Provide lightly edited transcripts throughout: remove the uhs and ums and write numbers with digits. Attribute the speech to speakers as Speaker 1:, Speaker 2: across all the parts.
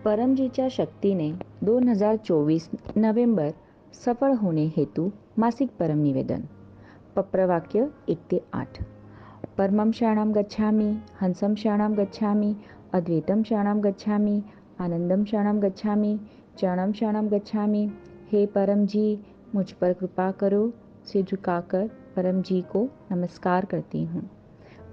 Speaker 1: परमजीच्या शक्तीने 2024 नवेंबर सफळ होणे हेतू मासिक परम निवेदन. पप्रवाक्य 1 ते 8. परमं शरणं गच्छामि, हंसं शरणं गच्छामि, अद्वैतं शरणं गच्छामि, आनंदम शरणं गच्छामि, चरणं शरणं गच्छामि। हे परम जी, मुझ पर कृपा करो। सिर झुकाकर परम जी को नमस्कार करती हूँ।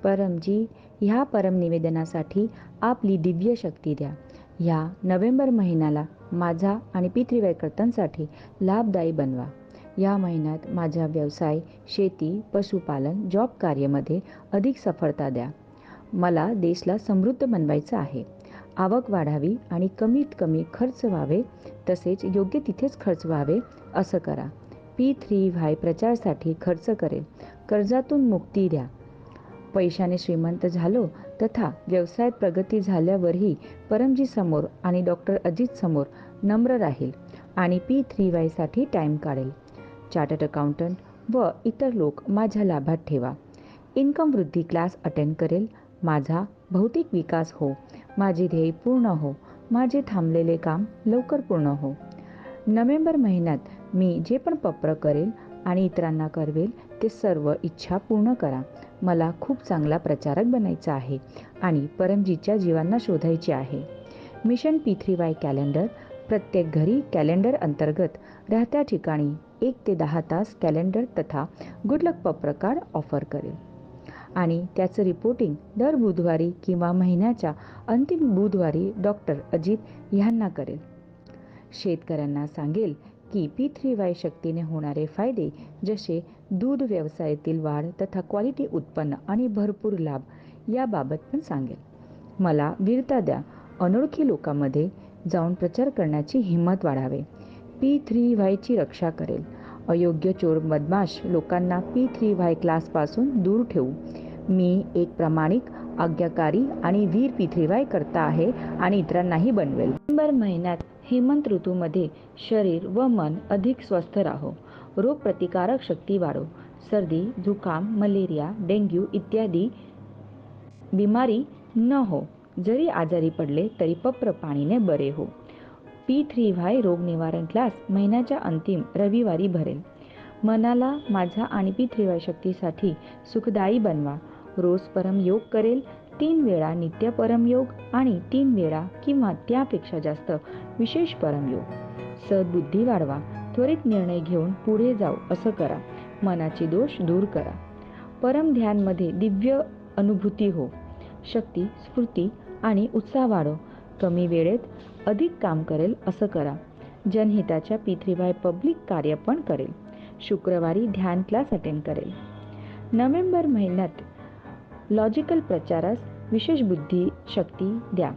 Speaker 1: परम जी, ह्या परम निवेदनासाठी आपली दिव्य शक्ती द्या. ह्या नोव्हेंबर महिन्याला माझा आणि पितृव्यकर्त्यांसाठी लाभदायी बनवा. या महिन्यात माझा व्यवसाय, शेती, पशुपालन, जॉब कार्यामध्ये अधिक सफलता द्या. मला देशला समृद्ध बनवायचं आहे. आवक वाढावी आणि कमीत कमी खर्च व्हावे, तसेच योग्य तिथेच खर्च व्हावे असं करा. P3Y प्रचारासाठी खर्च करेल. कर्जातून मुक्ती द्या. पैशाने श्रीमंत झालो तथा व्यवसायात प्रगती झाल्यावरही परमजी समोर आणि डॉक्टर अजित समोर नम्र राहील आणि P3Y साठी टाईम काढेल. चार्टर्ड अकाउंटंट व इतर लोक माझ्या लाभात ठेवा. इन्कम वृद्धी क्लास अटेंड करेल. माझा भौतिक विकास हो. माझे ध्येय पूर्ण हो. माझे थांबलेले काम लवकर पूर्ण हो. नोव्हेंबर महिन्यात मी जे पण पप्र करेल आणि इतरांना करवेल ते सर्व इच्छा पूर्ण करा. मला खूप चांगला प्रचारक बनायचा आहे आणि परमजीच्या जीवांना शोधायचे आहे. मिशन P3Y कॅलेंडर प्रत्येक घरी कॅलेंडर अंतर्गत राहत्या ठिकाणी 1 ते 10 तास कॅलेंडर तथा गुडलक पप्र कार्ड ऑफर करेल आणि त्याचं रिपोर्टिंग दर बुधवारी किंवा महिन्याच्या अंतिम बुधवारी डॉक्टर अजित ह्यांना करेल. शेतकऱ्यांना सांगेल की P3Y शक्तीने होणारे फायदे जसे दूध व्यवसायातील वाढ तथा क्वालिटी उत्पन्न आणि भरपूर लाभ याबाबत पण सांगेल. मला वीरता द्या. अनोळखी लोकांमध्ये जाऊन प्रचार करण्याची हिंमत वाढावे. P3Y ची रक्षा करेल. अयोग्य चोर बदमाश लोकांना P3Y क्लासपासून दूर ठेवू. मी एक प्रामाणिक, आज्ञाकारी आणि वीर P3Y करता आहे आणि इतरांनाही बनवेल. नोव्हेंबर महिन्यात हेमंत ऋतूमध्ये शरीर व मन अधिक स्वस्थ राहो. रोगप्रतिकारक शक्ती वाढो. सर्दी, जुकाम, मलेरिया, डेंग्यू इत्यादी बिमारी न हो. जरी आजारी पडले तरी पप्र पाणीने बरे हो. P3Y रोग निवारण क्लास महिन्याच्या अंतिम रविवारी भरेल. मनाला माझा आणि P3Y शक्तीसाठी सुखदायी बनवा. रोज परम योग करेल. 3 वेळा नित्य परम योग आणि 3 वेळा किंवा त्यापेक्षा जास्त विशेष परम योग. सद्बुद्धी वाढवा. त्वरित निर्णय घेऊन पुढे जाऊ असं करा. मनाचे दोष दूर करा. परम ध्यानमध्ये दिव्य अनुभूती हो. शक्ती, स्फूर्ती आणि उत्साह वाढो. कमी वेळेत अधिक काम करेल असं करा. जनहिताच्या P3Y पब्लिक कार्य पण करेल. शुक्रवारी ध्यान क्लास अटेंड करेल. नोव्हेंबर महिन्यात लॉजिकल प्रचारास विशेष बुद्धी शक्ती द्या.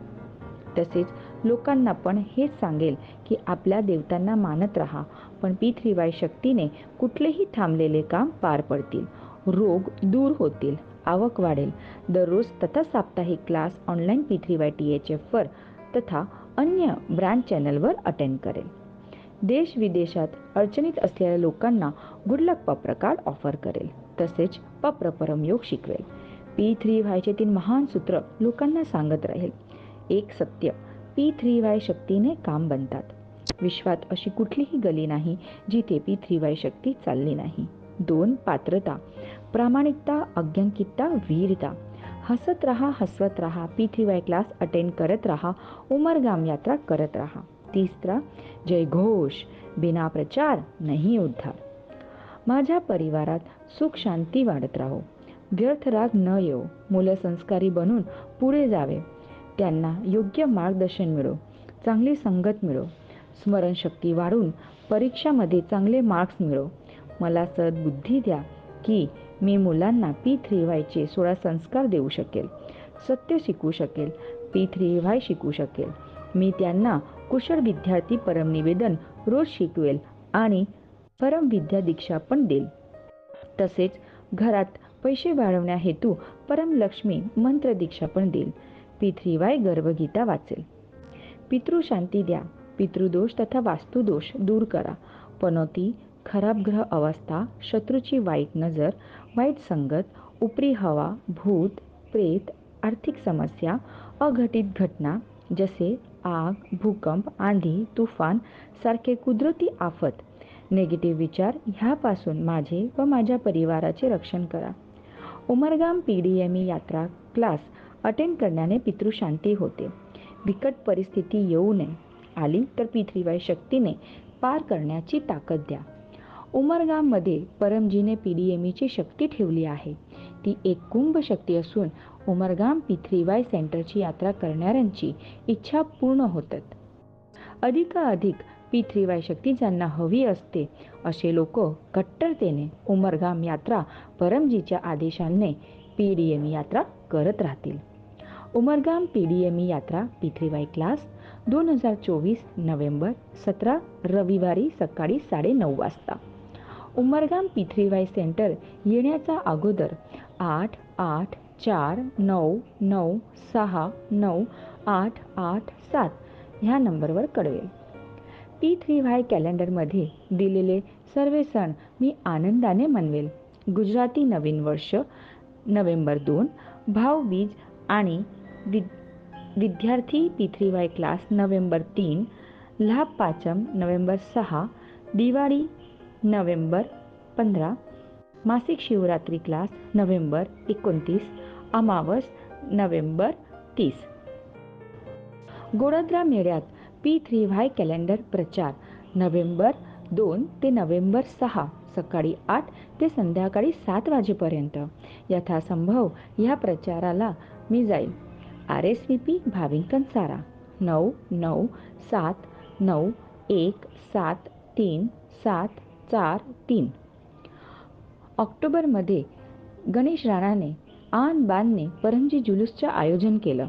Speaker 1: तसेच लोकांना पण हेच सांगेल की आपल्या देवतांना मानत राहा, पण P3Y शक्तीने कुठलेही थांबलेले काम पार पडतील. रोग दूर होतील. आवक वाढेल. दररोज तथा साप्ताहिक क्लास ऑनलाईन P3Y THF वर तथा अन्य ब्रँड चॅनलवर अटेंड करेल. देश विदेशात अडचणीत असलेल्या लोकांना गुडलक पप्र कार्ड ऑफर करेल. तसेच पप्र परमयोग शिकवेल. P3Y चे 3 महान सूत्र लोकांना सांगत राहील. 1 सत्य. P3Y शक्तीने काम बनतात. विश्वात अशी कुठलीही गली नाही जिथे P3Y शक्ती चालली नाही. 2 पात्रता. प्रामाणिकता, अज्ञानकितता, वीरता. हसत राहा, हसवत राहा. P3Y क्लास अटेंड करत राहा. उमरगाम यात्रा करत राहा. 3 जय घोष. बिना प्रचार नहीं उद्धार. माझ्या परिवारात सुख शांती वाढत राहो. व्यर्थ राग न येवो. मुलं संस्कारी बनून पुढे जावे. त्यांना योग्य मार्गदर्शन मिळो. चांगली संगत मिळो. स्मरणशक्ती वाढून परीक्षामध्ये चांगले मार्क्स मिळो. मला सद्बुद्धी द्या की मी मुलांना P3Y चे 16 संस्कार देऊ शकेल. सत्य शिकवू शकेल. P3Y शिकवू शकेल. मी त्यांना कुशल विद्यार्थी परम निवेदन रोज शिकवेल आणि परम विद्या दीक्षा पण देईल. तसेच घरात पैसे वाढवण्या हेतू परम लक्ष्मी मंत्र दीक्षा पण देईल. P3Y गर्भगीता वाचेल. पितृशांती द्या. पितृदोष तथा वास्तुदोष दूर करा. पनोती, खराब ग्रह अवस्था, शत्रूची वाईट नजर, वाईट संगत, उपरी हवा, भूत, प्रेत, आर्थिक समस्या, अघटित घटना जसे आग, भूकंप, आंधी, तुफान सारखे कुदरती आफत, नेगेटिव्ह विचार ह्यापासून माझे व माझ्या परिवाराचे रक्षण करा. उमरगाम PDME यात्रा क्लास अटेंड करण्याने पितृशांती होते. बिकट परिस्थिती येऊ नये, आली तर P3Y शक्तीने पार करण्याची ताकद द्या. उमरगाममध्ये परमजीने PDMEची शक्ती ठेवली आहे. ती एक कुंभ शक्ती असून उमरगाम P3Y सेंटरची यात्रा करणाऱ्यांची इच्छा पूर्ण होतात. अधिकाधिक P3Y शक्ती ज्यांना हवी असते असे लोक कट्टरतेने उमरगाम यात्रा परमजीच्या आदेशाने PDME यात्रा करत राहतील. उमरगाम PDME यात्रा P3Y क्लास 2024 नोव्हेंबर 17 रविवारी सकाळी 9:30 वाजता. उमरगाम P3Y सेंटर येण्याचा अगोदर 8849969887 ह्या नंबरवर कळवेल. P3Y कॅलेंडरमध्ये दिलेले सर्व सण मी आनंदाने मनवेल. गुजराती नवीन वर्ष नोव्हेंबर 2, भाऊबीज आणि विद्यार्थी P3Y क्लास नोव्हेंबर 3, लाभ पाचम नोव्हेंबर 6, दिवाळी नोव्हेंबर 15, मासिक शिवरात्री क्लास नोव्हेंबर 29, अमावस नोव्हेंबर 30. गोडद्रा मेळ्यात P3Y कॅलेंडर प्रचार नोव्हेंबर 2 ते नोव्हेंबर 6 सकाळी 8 ते संध्याकाळी 7 वाजेपर्यंत. यथासंभव ह्या प्रचाराला मी जाईल. RSVP भाविन कंसारा 9979173743. ऑक्टोबरमध्ये गणेश राणाने आन बानने परमजी जुलूसचं आयोजन केलं.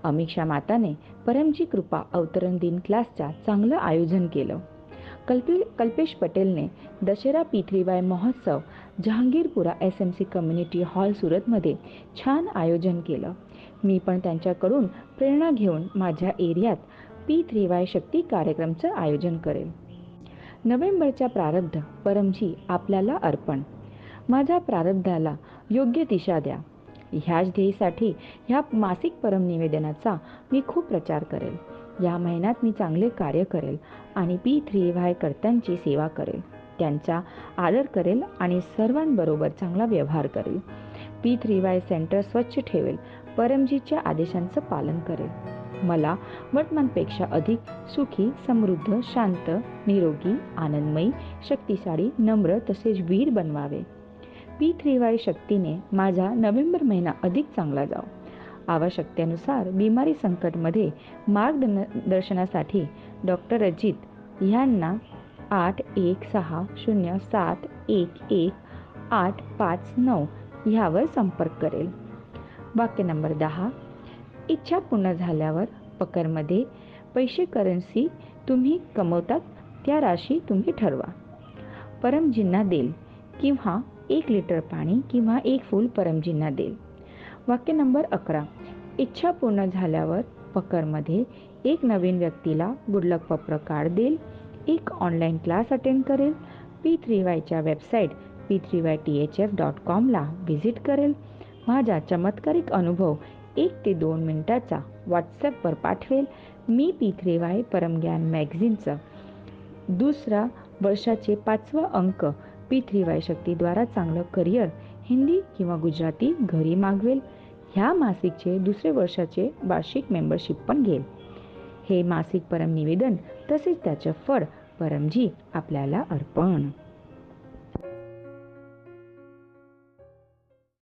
Speaker 1: अमिक्षा माताने परमजी कृपा अवतरण दिन क्लासच्या चांगलं आयोजन केलं. कल्पेश पटेलने दशेरा P3Y महोत्सव जहांगीरपुरा SMC कम्युनिटी हॉल सुरतमध्ये छान आयोजन केलं. मी पण त्यांच्याकडून प्रेरणा घेऊन माझ्या एरियात P3Y शक्ती कार्यक्रमचं आयोजन करेल. नोव्हेंबरचा प्रारब्ध परमजी आपल्याला अर्पण. माझ्या प्रारब्धाला योग्य दिशा द्या. ह्याच ध्येयासाठी ह्या मासिक परम निवेदनाचा मी खूप प्रचार करेल. या महिन्यात मी चांगले कार्य करेल आणि P3Y कर्त्यांची सेवा करेल, त्यांचा आदर करेल आणि सर्वांबरोबर चांगला व्यवहार करेल. P3Y सेंटर स्वच्छ ठेवेल, परमजीच्या आदेशांचं पालन करेल. मला वर्तमानपेक्षा अधिक सुखी, समृद्ध, शांत, निरोगी, आनंदमयी, शक्तिशाली, नम्र तसेच वीर बनवावे. P3Y शक्तीने माझा नोव्हेंबर महिना अधिक चांगला जाओ. आवश्यकतेनुसार बिमारी संकटमध्ये मार्गदर्शनासाठी डॉक्टर अजित यांना 8160711859 ह्यावर संपर्क करेल. वाक्य नंबर 10. इच्छा पूर्ण झाल्यावर पकरमध्ये पैसे करन्सी तुम्ही कमवतात त्या राशी तुम्ही ठरवा. परमजींना देईल किंवा 1 लिटर पाणी किंवा 1 फूल परमजींना देईल. वाक्य नंबर 11. इच्छा पूर्ण झाल्यावर पकरमध्ये एक नवीन व्यक्तीला गुडलक पत्र कार्ड देईल, एक ऑनलाईन क्लास अटेंड करेल, P3Yच्या वेबसाईट p3ythf.com ला व्हिजिट करेल, माझा चमत्कारिक अनुभव 1 ते 2 मिनिटाचा व्हॉट्सॲपवर पाठवेल. मी P3Y परमज्ञान मॅगझिनचं दुसरा वर्षाचे 5वा अंक P3Y शक्तीद्वारा चांगलं करिअर हिंदी किंवा गुजराती घरी मागवेल. ह्या मासिकचे दुसरे वर्षाचे वार्षिक मेंबरशिप पण घेईल. हे मासिक परम निवेदन तसेच त्याचं फळ परमजी आपल्याला अर्पण.